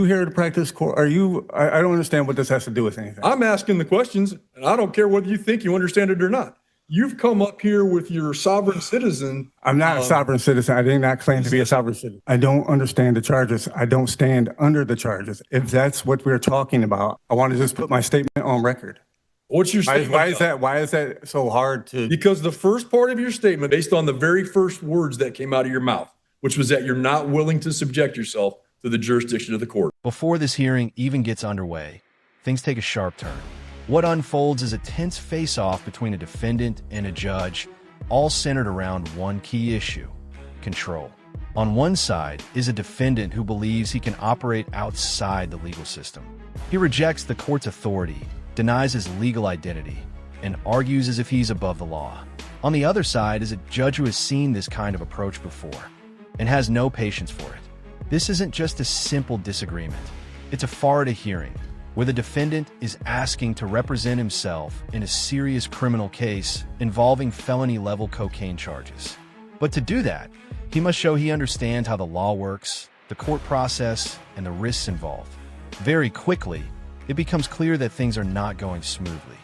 here to practice court? Are you? I don't understand what this has to do with anything. I'm asking the questions, and I don't care whether you think you understand it or not. You've come up here with your sovereign citizen. I'm not a sovereign citizen. I did not claim to be a sovereign citizen. I don't understand the charges. I don't stand under the charges. If that's what we're talking about, I want to just put my statement on record. What's your statement? Why is that so hard to? Because the first part of your statement, based on the very first words that came out of your mouth, which was that you're not willing to subject yourself to the jurisdiction of the court. Before this hearing even gets underway, things take a sharp turn. What unfolds is a tense face-off between a defendant and a judge, all centered around one key issue: control. On one side is a defendant who believes he can operate outside the legal system. He rejects the court's authority, denies his legal identity, and argues as if he's above the law. On the other side is a judge who has seen this kind of approach before and has no patience for it. This isn't just a simple disagreement. It's a FARDA hearing, where the defendant is asking to represent himself in a serious criminal case involving felony-level cocaine charges. But to do that, he must show he understands how the law works, the court process, and the risks involved. Very quickly, it becomes clear that things are not going smoothly.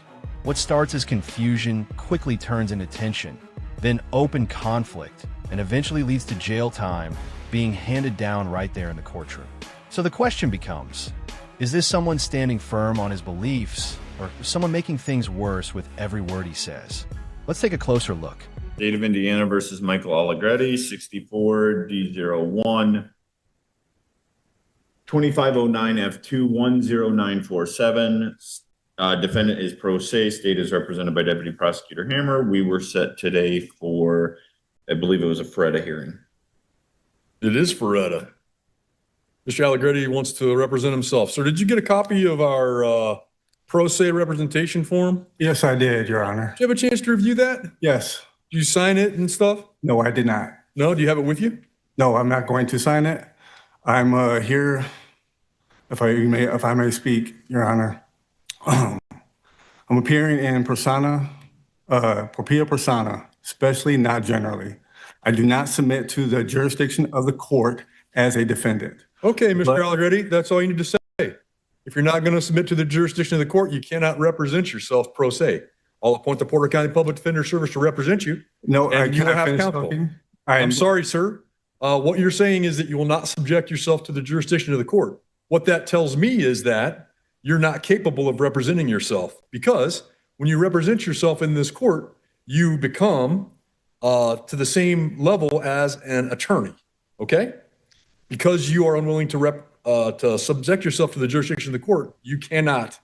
What starts as confusion quickly turns into tension, then open conflict, and eventually leads to jail time being handed down right there in the courtroom. So the question becomes, is this someone standing firm on his beliefs, or someone making things worse with every word he says? Let's take a closer look. State of Indiana versus Michael Allegretti, 64 D01 2509 F2 10947. Defendant is pro se. State is represented by Deputy Prosecutor Hammer. We were set today for, I believe it was a FREDA hearing. It is FREDA. Mr. Allegretti wants to represent himself. So did you get a copy of our pro se representation form? Yes, I did, Your Honor. Did you have a chance to review that? Yes. Did you sign it and stuff? No, I did not. No? Do you have it with you? No, I'm not going to sign it. I'm here, if I may speak, Your Honor. I'm appearing in persona, propria persona, especially not generally. I do not submit to the jurisdiction of the court as a defendant. Okay, Mr. Allegretti, that's all you need to say. If you're not going to submit to the jurisdiction of the court, you cannot represent yourself pro se. I'll appoint the Porter County Public Defender Service to represent you. No, and you will have counsel. Talking? I'm sorry, sir. What you're saying is that you will not subject yourself to the jurisdiction of the court. What that tells me is that you're not capable of representing yourself, because when you represent yourself in this court, you become to the same level as an attorney, okay? Because you are unwilling to subject yourself to the jurisdiction of the court, you cannot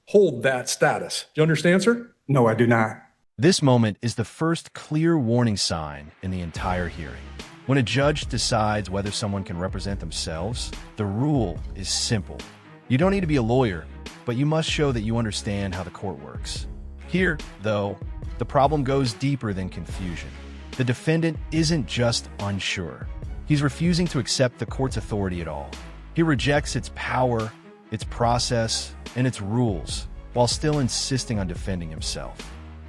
hold that status. Do you understand, sir? No, I do not. This moment is the first clear warning sign in the entire hearing. When a judge decides whether someone can represent themselves, the rule is simple. You don't need to be a lawyer, but you must show that you understand how the court works. Here, though, the problem goes deeper than confusion. The defendant isn't just unsure. He's refusing to accept the court's authority at all. He rejects its power, its process, and its rules, while still insisting on defending himself.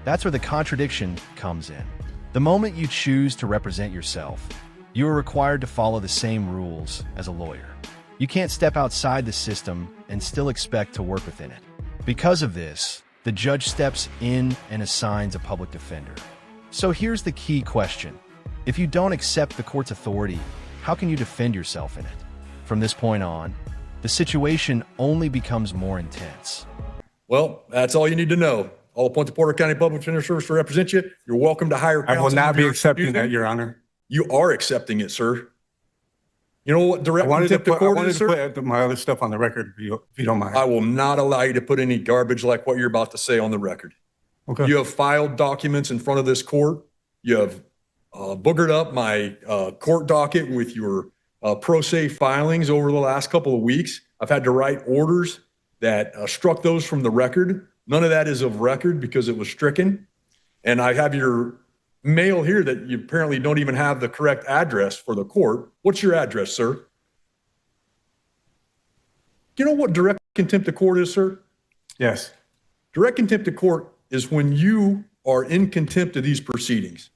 That's where the contradiction comes in. The moment you choose to represent yourself, you are required to follow the same rules as a lawyer. You can't step outside the system and still expect to work within it. Because of this, the judge steps in and assigns a public defender. So here's the key question. If you don't accept the court's authority, how can you defend yourself in it? From this point on, the situation only becomes more intense. Well, that's all you need to know. I'll appoint the Porter County Public Defender Service to represent you. You're welcome to hire counsel. I will not be accepting that, Your Honor. You are accepting it, sir. You know what direct contempt of court is, sir? I wanted to put my other stuff on the record, if you don't mind. I will not allow you to put any garbage like what you're about to say on the record. Okay. You have filed documents in front of this court. You have boogered up my court docket with your pro se filings over the last couple of weeks. I've had to write orders that struck those from the record. None of that is of record because it was stricken. And I have your mail here that you apparently don't even have the correct address for the court. What's your address, sir? Do you know what direct contempt of court is, sir? Yes. Direct contempt of court is when you are in contempt of these proceedings.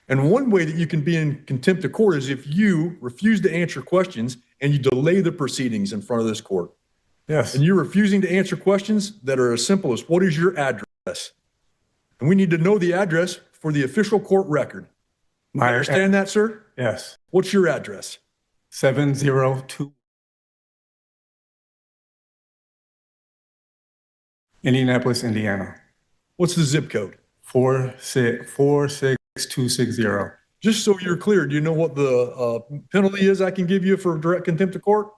And one way that you can be in contempt of court is if you refuse to answer questions and you delay the proceedings in front of this court. Yes. And you're refusing to answer questions that are as simple as, what is your address? And we need to know the address for the official court record. You understand that, sir? Yes. What's your address? 702 Indianapolis, Indiana. What's the zip code? 46260. Just so you're clear, do you know what the penalty is I can give you for direct contempt of court?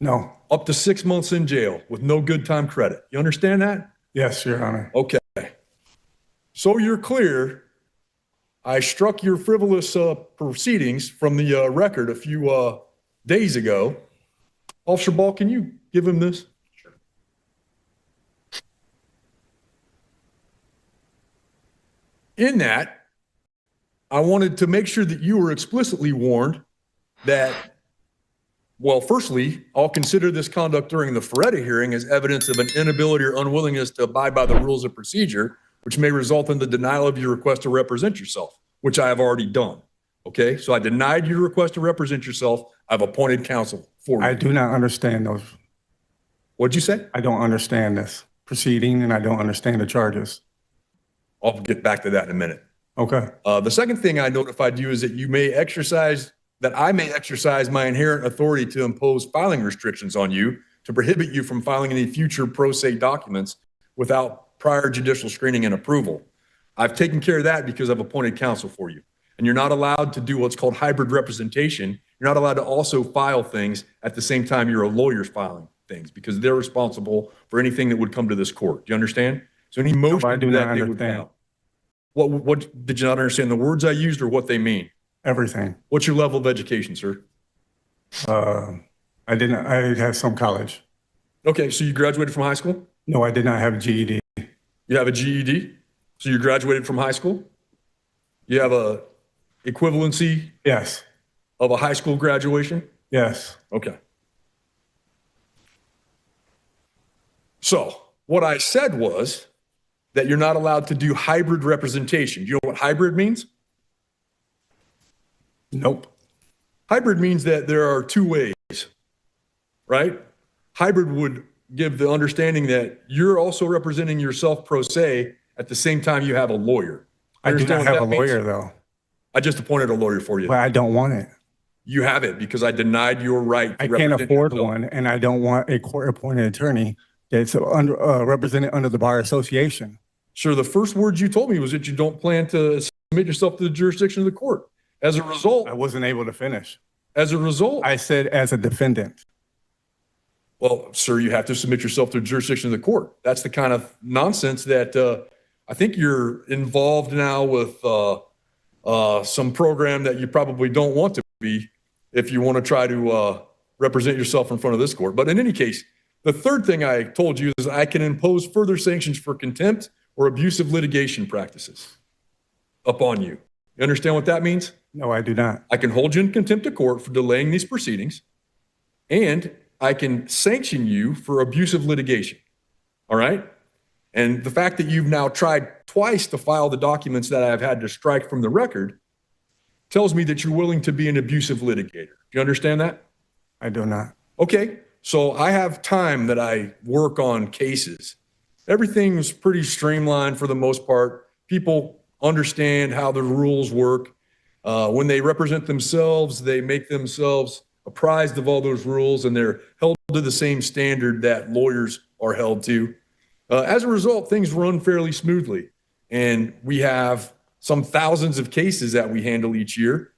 No. Up to 6 months in jail with no good time credit. You understand that? Yes, Your Honor. Okay. So you're clear, I struck your frivolous proceedings from the record a few days ago. Officer Ball, can you give him this? Sure. In that, I wanted to make sure that you were explicitly warned that, well, firstly, I'll consider this conduct during the Feretta hearing as evidence of an inability or unwillingness to abide by the rules of procedure, which may result in the denial of your request to represent yourself, which I have already done. Okay, so I denied your request to represent yourself. I've appointed counsel for you. I do not understand those. What'd you say? I don't understand this proceeding, and I don't understand the charges. I'll get back to that in a minute. Okay. The second thing I notified you is that I may exercise my inherent authority to impose filing restrictions on you to prohibit you from filing any future pro se documents without prior judicial screening and approval. I've taken care of that because I've appointed counsel for you. And you're not allowed to do what's called hybrid representation. You're not allowed to also file things at the same time you're a lawyer's filing things, because they're responsible for anything that would come to this court. Do you understand? So any motion I do not that they would understand. file. What did you not understand the words I used or what they mean? Everything. What's your level of education, sir? I have some college. Okay, so you graduated from high school? No, I did not have a GED. You have a GED? So you graduated from high school? You have a equivalency Yes. of a high school graduation? Yes. Okay. So what I said was that you're not allowed to do hybrid representation. Do you know what hybrid means? Nope. Hybrid means that there are two ways, right? Hybrid would give the understanding that you're also representing yourself pro se at the same time you have a lawyer. I do Understand not what have a that means? lawyer, though. I just appointed a lawyer for you. But I don't want it. You have it because I denied your right to I can't represent afford yourself. one, and I don't want a court-appointed attorney that's represented under the Bar Association. Sir, the first words you told me was that you don't plan to submit yourself to the jurisdiction of the court. As a result, I wasn't able to finish. I said as a defendant. Well, sir, you have to submit yourself to the jurisdiction of the court. That's the kind of nonsense that I think you're involved now with some program that you probably don't want to be if you want to try to represent yourself in front of this court. But in any case, the third thing I told you is I can impose further sanctions for contempt or abusive litigation practices upon you. You understand what that means? No, I do not. I can hold you in contempt of court for delaying these proceedings, and I can sanction you for abusive litigation. All right? And the fact that you've now tried twice to file the documents that I've had to strike from the record tells me that you're willing to be an abusive litigator. Do you understand that? I do not. Okay. So I have time that I work on cases. Everything's pretty streamlined for the most part. People understand how the rules work. When they represent themselves, they make themselves apprised of all those rules, and they're held to the same standard that lawyers are held to. As a result, things run fairly smoothly, and we have some thousands of cases that we handle each year.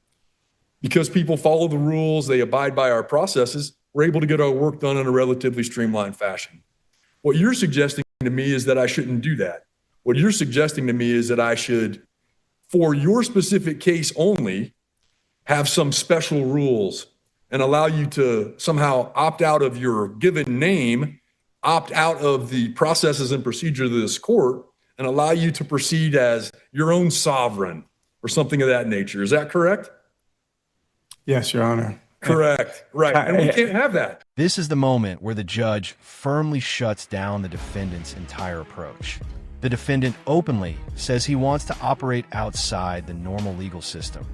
Because people follow the rules, they abide by our processes, we're able to get our work done in a relatively streamlined fashion. What you're suggesting to me is that I shouldn't do that. What you're suggesting to me is that I should, for your specific case only, have some special rules and allow you to somehow opt out of your given name, opt out of the processes and procedure of this court, and allow you to proceed as your own sovereign or something of that nature. Is that correct? Yes, Your Honor. Correct. Right. And we can't have that. This is the moment where the judge firmly shuts down the defendant's entire approach. The defendant openly says he wants to operate outside the normal legal system.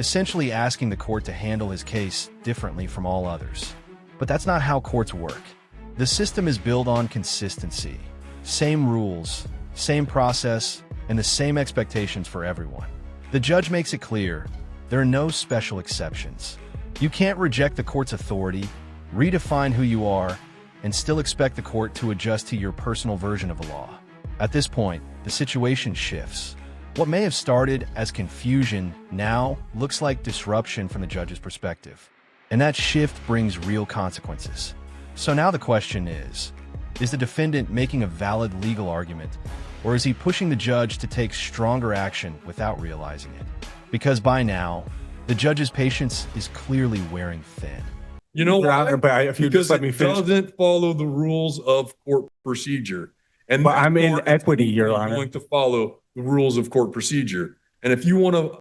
essentially asking the court to handle his case differently from all others. But that's not how courts work. The system is built on consistency. Same rules, same process, and the same expectations for everyone. The judge makes it clear there are no special exceptions. You can't reject the court's authority, redefine who you are, and still expect the court to adjust to your personal version of the law. At this point, the situation shifts. What may have started as confusion now looks like disruption from the judge's perspective. And that shift brings real consequences. So now the question is the defendant making a valid legal argument, or is he pushing the judge to take stronger action without realizing it? Because by now, the judge's patience is clearly wearing thin. You know why? But if you Because just let me it finish. doesn't follow the rules of court procedure. And But I'm in therefore, equity, Your you're Honor. going to follow the rules of court procedure. And if you want to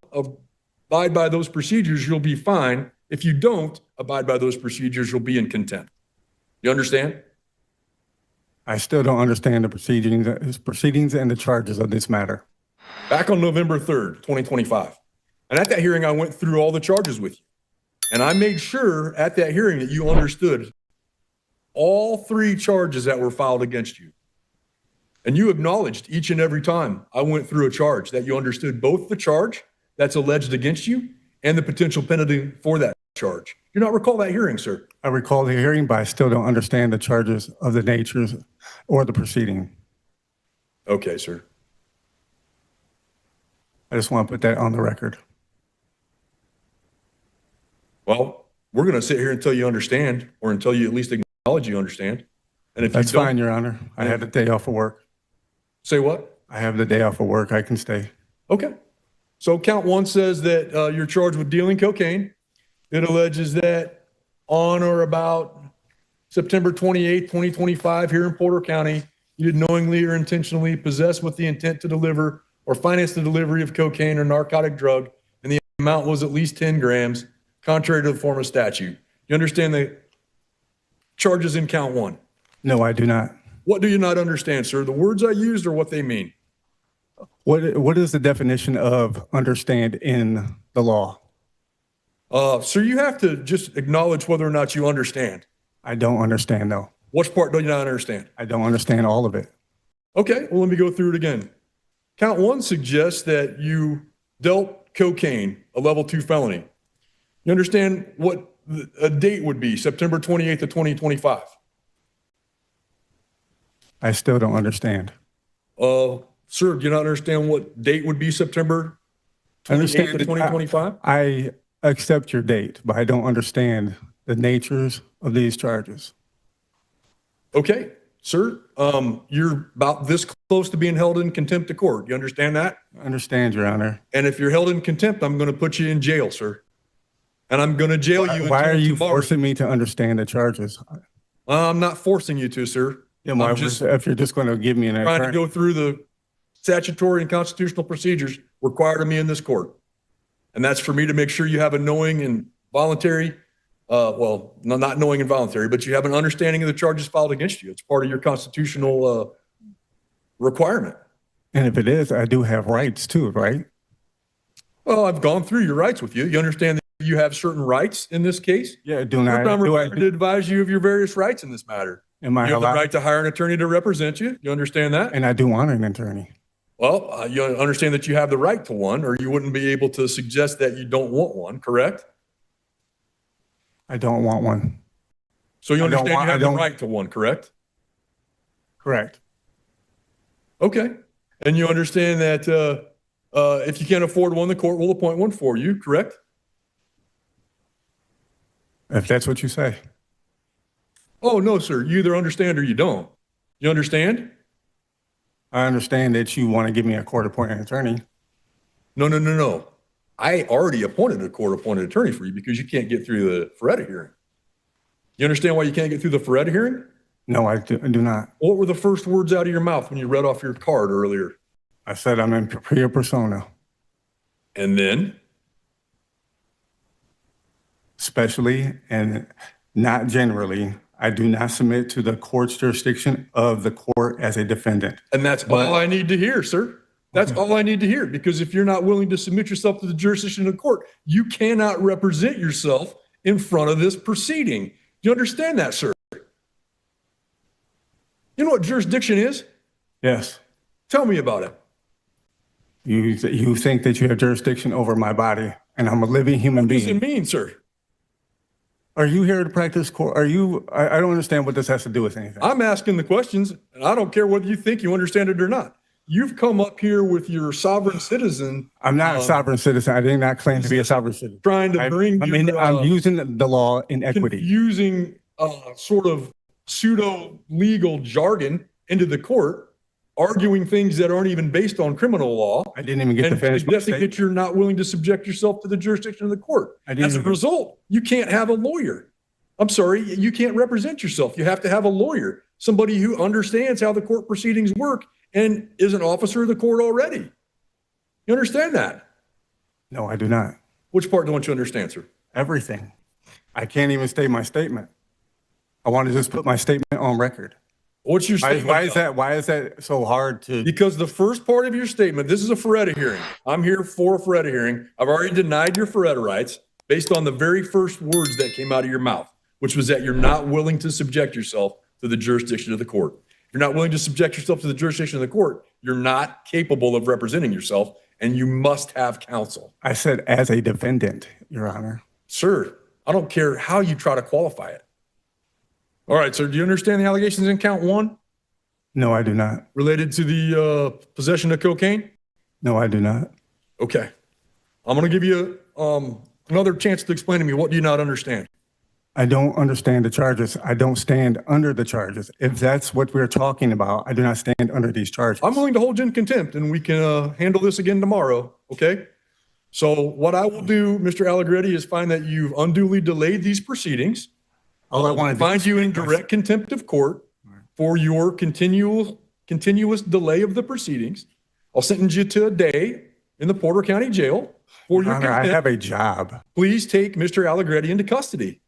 abide by those procedures, you'll be fine. If you don't abide by those procedures, you'll be in contempt. You understand? I still don't understand the proceedings and the charges of this matter. Back on November 3rd, 2025. And at that hearing, I went through all the charges with you. And I made sure at that hearing that you understood all three charges that were filed against you. And you acknowledged each and every time I went through a charge that you understood both the charge that's alleged against you and the potential penalty for that charge. You do not recall that hearing, sir? I recall the hearing, but I still don't understand the charges of the natures or the proceeding. Okay, sir. I just want to put that on the record. Well, we're going to sit here until you understand, or until you at least acknowledge you understand. And if That's you don't, fine, Your Honor. I had the day off of work. say what? I have the day off of work. I can stay. Okay. So count one says that you're charged with dealing cocaine. It alleges that on or about September 28, 2025, here in Porter County, you did knowingly or intentionally possess with the intent to deliver or finance the delivery of cocaine or narcotic drug, and the amount was at least 10 grams, contrary to the form of statute. You understand the charges in count one? No, I do not. What do you not understand, sir? The words I used or what they mean? What is the definition of understand in the law? Sir, you have to just acknowledge whether or not you understand. I don't understand, though. Which part do you not understand? I don't understand all of it. Okay, well, let me go through it again. Count one suggests that you dealt cocaine, a level 2 felony. You understand what a date would be, September 28th of 2025? I still don't understand. Sir, do you not understand what date would be, September I 28th understand of that 2025? I accept your date, but I don't understand the natures of these charges. Okay, sir, you're about this close to being held in contempt of court. You understand that? I understand, Your Honor. And if you're held in contempt, I'm going to put you in jail, sir. And I'm going to jail you Why until are you tomorrow. forcing me to understand the charges? I'm not forcing you to, sir. Yeah, I'm just if you're just going to give me an trying to attorney, go through the statutory and constitutional procedures required of me in this court. And that's for me to make sure you have a knowing and voluntary, well, not knowing and voluntary, but you have an understanding of the charges filed against you. It's part of your constitutional requirement. and if it is, I do have rights too, right? Well, I've gone through your rights with you. You understand that you have certain rights in this case? Yeah, I'm required to advise you of your various rights in this matter. am I You have the allowed? right to hire an attorney to represent you. You understand that? And I do want an attorney. Well, you understand that you have the right to one, or you wouldn't be able to suggest that you don't want one, correct? I don't want one. So you I don't understand want- you I have the don't- right to one, correct? Correct. Okay. And you understand that if you can't afford one, the court will appoint one for you, correct? If that's what you say. Oh, no, sir. You either understand or you don't. You understand? I understand that you want to give me a court-appointed attorney. No. I already appointed a court-appointed attorney for you because you can't get through the Feretta hearing. You understand why you can't get through the Feretta hearing? No, I do not. What were the first words out of your mouth when you read off your card earlier? I said I'm in propria persona, And then? especially and not generally. I do not submit to the court's jurisdiction of the court as a defendant. And that's all I need to hear, sir. That's all I need to hear, because if you're not willing to submit yourself to the jurisdiction of the court, you cannot represent yourself in front of this proceeding. Do you understand that, sir? You know what jurisdiction is? Yes. Tell me about it. You think that you have jurisdiction over my body, and I'm a living human What does being. it mean, sir? Are you here to practice court? Are you, I don't understand what this has to do with anything. I'm asking the questions, and I don't care whether you think you understand it or not. You've come up here with your sovereign citizen I'm not a sovereign citizen. I did not claim to be a sovereign citizen. trying to bring I'm using the law in equity. confusing sort of pseudo-legal jargon into the court, arguing things that aren't even based on criminal law. I didn't even get to And finish my suggesting statement. that you're not willing to subject yourself to the jurisdiction of the court. I didn't As a even- result, you can't have a lawyer. I'm sorry, you can't represent yourself. You have to have a lawyer, somebody who understands how the court proceedings work and is an officer of the court already. You understand that? No, I do not. Which part don't you understand, sir? Everything. I can't even state my statement. I want to just put my statement on record. What's your statement? Why is that so hard to? Because the first part of your statement, this is a FREDA hearing. I'm here for a FREDA hearing. I've already denied your FREDA rights based on the very first words that came out of your mouth, which was that you're not willing to subject yourself to the jurisdiction of the court. If you're not willing to subject yourself to the jurisdiction of the court, you're not capable of representing yourself, and you must have counsel. I said as a defendant, Your Honor. Sir, I don't care how you try to qualify it. All right, sir, do you understand the allegations in count one No, I do not. related to the possession of cocaine? No, I do not. Okay. I'm going to give you another chance to explain to me, what do you not understand? I don't understand the charges. I don't stand under the charges. If that's what we're talking about, I do not stand under these charges. I'm willing to hold you in contempt, and we can handle this again tomorrow, okay? So what I will do, Mr. Allegretti, is find that you've unduly delayed these proceedings. All I want to do Find you in direct contempt of court for your continuous delay of the proceedings. I'll sentence you to a day in the Porter County Jail for your Your Honor, I contempt. have a job. Please take Mr. Allegretti into custody.